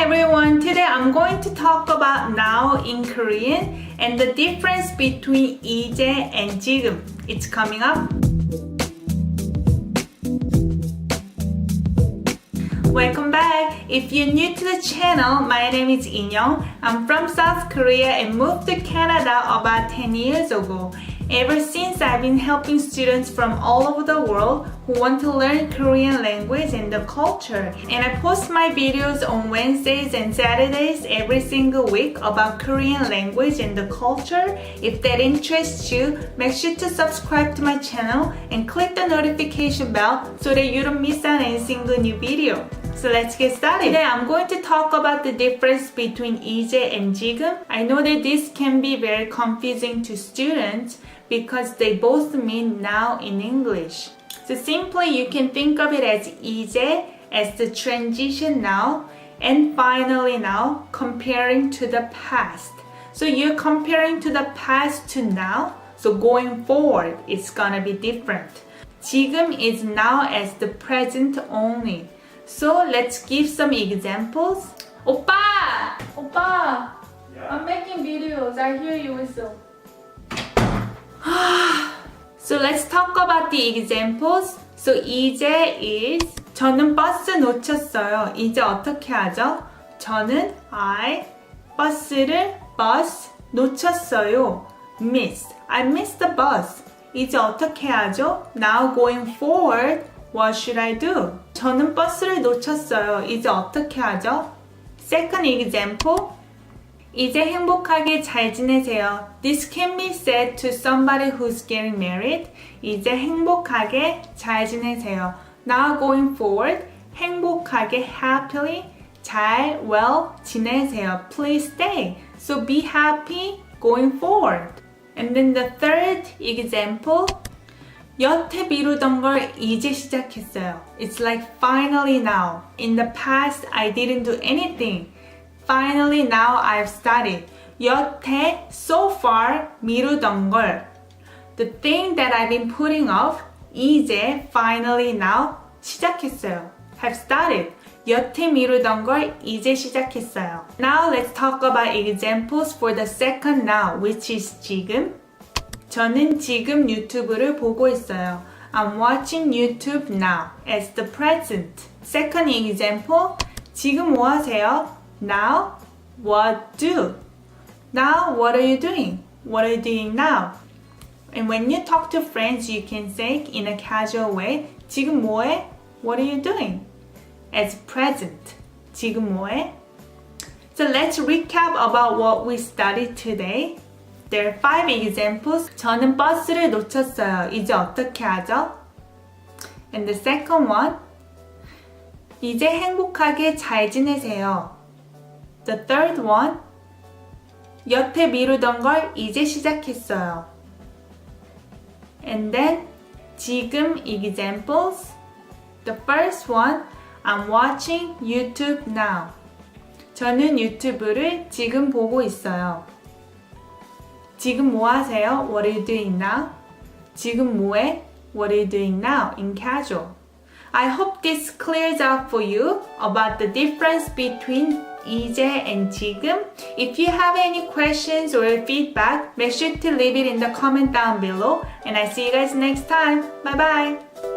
everyone, today I'm going to talk about now in Korean and the difference between 이제 and 지금. It's coming up. Welcome back. If you're new to the channel, my name is Inyoung. I'm from South Korea and moved to Canada about 10 years ago. Ever since, I've been helping students from all over the world who want to learn Korean language and the culture. And I post my videos on Wednesdays and Saturdays every single week about Korean language and the culture. If that interests you, make sure to subscribe to my channel and click the notification bell so that you don't miss out any single new video. So let's get started. Today I'm going to talk about the difference between 이제 and 지금. I know that this can be very confusing to students because they both mean now in English. So simply you can think of it as 이제 as the transition now and finally now comparing to the past. So you're comparing to the past to now. So going forward it's gonna be different. 지금 is now as the present only. So let's give some examples. 오빠! Yeah. I'm making videos. I hear you whistle. So let's talk about the examples. So 이제 is 저는 버스 놓쳤어요. 이제 어떻게 하죠? 저는 버스를 놓쳤어요. Missed. I missed the bus. 이제 어떻게 하죠? Now going forward, what should I do? 저는 버스를 놓쳤어요. 이제 어떻게 하죠? Second example. 이제 행복하게 잘 지내세요. This can be said to somebody who's getting married. 이제 행복하게 잘 지내세요. Now going forward, 행복하게 happily, 잘, well, 지내세요. Please stay. So be happy going forward. And then the third example. 여태 미루던 걸 이제 시작했어요. It's like finally now. In the past, I didn't do anything. Finally now I've started. 여태, so far, 미루던 걸. The thing that I've been putting off, 이제, finally now, 시작했어요. Have started. 여태 미루던 걸 이제 시작했어요. Now let's talk about examples for the second now, which is 지금. 저는 지금 유튜브를 보고 있어요. I'm watching YouTube now as the present. Second example, 지금 뭐 하세요? Now, what do? Now, what are you doing? What are you doing now? And when you talk to friends, you can say in a casual way, 지금 뭐해? What are you doing? As present. 지금 뭐해? So let's recap about what we studied today. There are 5 examples. 저는 버스를 놓쳤어요. 이제 어떻게 하죠? And the second one. 이제 행복하게 잘 지내세요. The third one. 여태 미루던 걸 이제 시작했어요. And then 지금 examples. The first one. I'm watching YouTube now. 저는 유튜브를 지금 보고 있어요. 지금 뭐 하세요? What are you doing now? 지금 뭐해? What are you doing now? In casual. I hope this clears out for you about the difference between 이제 and 지금. If you have any questions or feedback, make sure to leave it in the comment down below. And I see you guys next time. Bye bye!